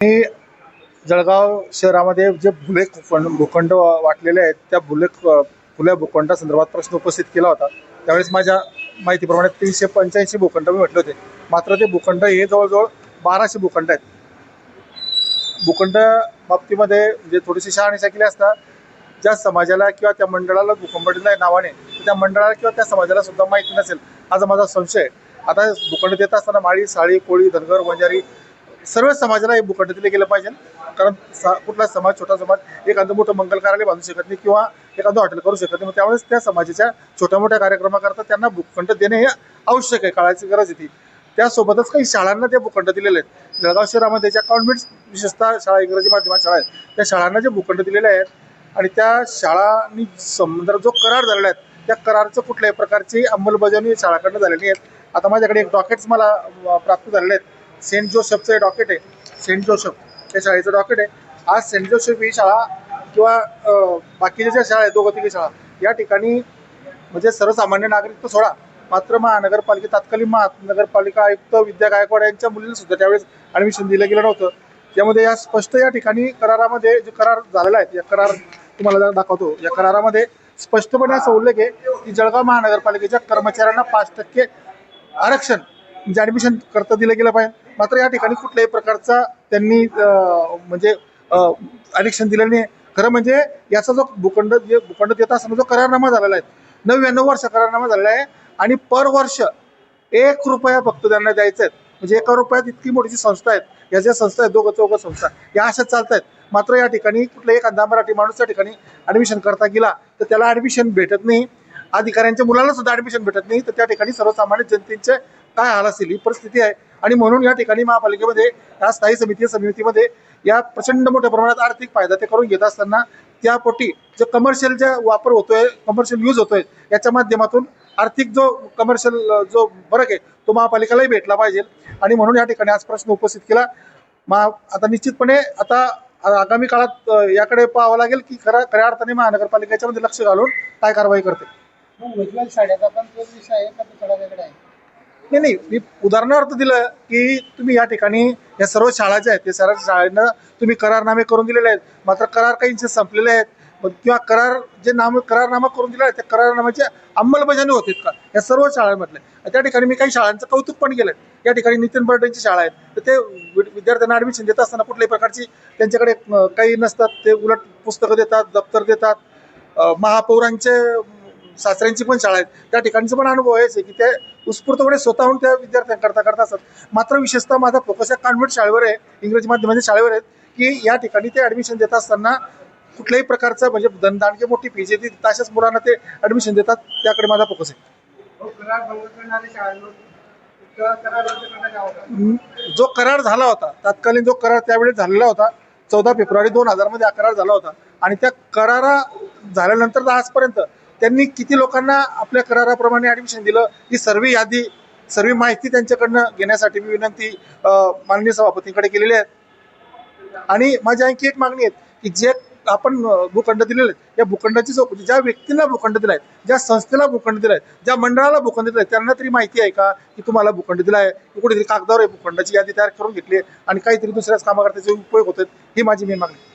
मी जळगाव शहरामध्ये जे भूखंड वाटलेले आहेत त्या खुल्या भूखंडासंदर्भात प्रश्न उपस्थित केला होता। त्यावेळेस माझ्या माहितीप्रमाणे 385 भूखंड मी म्हटले होते। मात्र ते भूखंड हे जवळजवळ 1200 भूखंड आहेत। भूखंड बाबतीमध्ये म्हणजे थोडीशी शहानिशा केली असता ज्या समाजाला किंवा त्या मंडळाला भूखंड दिला नावाने त्या मंडळाला किंवा त्या समाजाला सुद्धा माहिती नसेल हा माझा संशय। आता भूखंड देत असताना माळी, साळी, कोळी, धनगर, वंजारी सर्व समाजाला हे भूखंड दिले गेले पाहिजे। कारण कुठला समाज, छोटा समाज एखादं मोठं मंगल कार्यालय बांधू शकत नाही किंवा एखादं हॉटेल करू शकत नाही। त्यावेळेस त्या समाजाच्या छोट्या मोठ्या कार्यक्रमाकरता त्यांना भूखंड देणे हे आवश्यक आहे, काळाची गरज आहे ती। त्यासोबतच काही शाळांना ते भूखंड दिलेले आहेत। जळगाव शहरामध्ये ज्या कॉन्व्हेंट्स विशेषतः शाळा, इंग्रजी माध्यमात शाळा आहेत त्या शाळांना जे भूखंड दिलेले आहेत आणि त्या शाळांनी जो करार झालेला आहे त्या कराराचं कुठल्याही प्रकारची अंमलबजावणी शाळाकडनं झालेली आहे। आता माझ्याकडे एक डॉक्युमेंट्स मला प्राप्त झालेले आहेत। सेंट जोसेफचं डॉक्युमेंट आहे, सेंट जोसेफ त्या शाळेचं डॉक्युमेंट आहे। आज सेंट जोसेफ ही शाळा किंवा बाकीच्या ज्या शाळा आहेत, दोघं तिघी शाळा या ठिकाणी म्हणजे सर्वसामान्य नागरिक तो सोडा, मात्र महानगरपालिका तत्कालीन महानगरपालिका आयुक्त विद्या गायकवाड यांच्या मुलीला सुद्धा त्यावेळेस ॲडमिशन दिलं गेलं नव्हतं। त्यामध्ये या स्पष्ट या ठिकाणी करारामध्ये जे करार झालेला आहे, या करार तुम्हाला दाखवतो। या करारामध्ये स्पष्टपणे असा उल्लेख आहे की जळगाव महानगरपालिकेच्या कर्मचाऱ्यांना 5% आरक्षण म्हणजे ॲडमिशन करता दिलं गेलं पाहिजे। मात्र या ठिकाणी कुठल्याही प्रकारचा त्यांनी म्हणजे आरक्षण दिलं नाही। खरं म्हणजे याचा जो भूखंड देत असताना जो करारनामा झालेला आहे 99 वर्ष करारनामा झालेला आहे आणि पर वर्ष 1 रुपया फक्त त्यांना द्यायचा आहे। म्हणजे 1 रुपयात इतकी मोठी संस्था आहेत, या ज्या संस्था आहेत दोघं चौघं संस्था या अशाच चालत आहेत। मात्र या ठिकाणी कुठला एखादा मराठी माणूस त्या ठिकाणी ॲडमिशन करता गेला तर त्याला ॲडमिशन भेटत नाही, अधिकाऱ्यांच्या मुलाला सुद्धा ॲडमिशन भेटत नाही। तर त्या ठिकाणी सर्वसामान्य जनतेचे काय हाल असेल ही परिस्थिती आहे। आणि म्हणून या ठिकाणी महापालिकेमध्ये या स्थायी समितीमध्ये या प्रचंड मोठ्या प्रमाणात आर्थिक फायदा ते करून घेत असताना त्यापोटी जो कमर्शियल जे वापर होतोय, कमर्शियल यूज होतोय याच्या माध्यमातून आर्थिक जो कमर्शियल जो फरक आहे तो महापालिकेलाही भेटला पाहिजे। आणि म्हणून या ठिकाणी आज प्रश्न उपस्थित केला। आता निश्चितपणे आता आगामी काळात याकडे पाहावं लागेल की खऱ्या अर्थाने महानगरपालिकेच्या मध्ये लक्ष घालून काय कारवाई करते। शाळेचा पण तोच विषय आहे का थोडा वेगळा आहे? नाही, मी उदाहरणार्थ दिलं की तुम्ही या ठिकाणी या सर्व शाळा ज्या आहेत ते सर्व शाळांना तुम्ही करारनामे करून दिलेले आहेत। मात्र करार काहींचे संपलेले आहेत किंवा करारनामा करून दिला आहे त्या करारनाम्याची अंमलबजावणी होते का या सर्व शाळांमधले। त्या ठिकाणी मी काही शाळांचं कौतुक पण केलं। या ठिकाणी नितीन बर्डेंची शाळा आहेत तर ते विद्यार्थ्यांना ॲडमिशन देत असताना कुठल्याही प्रकारची त्यांच्याकडे काही नसतात, ते उलट पुस्तकं देतात, दप्तर देतात। महापौरांचे सासऱ्यांची पण शाळा आहेत, त्या ठिकाणचा पण अनुभव आहे की ते उत्स्फूर्तपणे स्वतःहून त्या विद्यार्थ्यांकरता असतात। मात्र विशेषतः माझा फोकस या कॉन्व्हेंट शाळेवर आहे, इंग्रजी माध्यमाच्या शाळेवर आहेत की या ठिकाणी ते ॲडमिशन देत असताना कुठल्याही प्रकारचं म्हणजे दांडगी मोठी फीज येते तशाच मुलांना ते ॲडमिशन देतात, त्याकडे माझा फोकस आहे। जो करार झाला होता तत्कालीन जो करार त्यावेळेस झालेला होता 14 फेब्रुवारी 2000 मध्ये हा करार झाला होता आणि त्या करारा झाल्यानंतर आजपर्यंत त्यांनी किती लोकांना आपल्या कराराप्रमाणे ॲडमिशन दिलं ही सर्व माहिती त्यांच्याकडनं घेण्यासाठी मी विनंती माननीय सभापतींकडे केलेली आहे। आणि माझी आणखी एक मागणी आहे की जे आपण भूखंड दिलेले आहेत या भूखंडाची ज्या व्यक्तींना भूखंड दिलाय, ज्या संस्थेला भूखंड दिलाय, ज्या मंडळाला भूखंड दिलाय त्यांना तरी माहिती आहे का की तुम्हाला भूखंड दिलाय, कुठेतरी कागदावर भूखंडाची यादी तयार करून घेतली आणि काहीतरी दुसऱ्याच कामाकरता त्याचे उपयोग होतात, ही माझी मेन मागणी।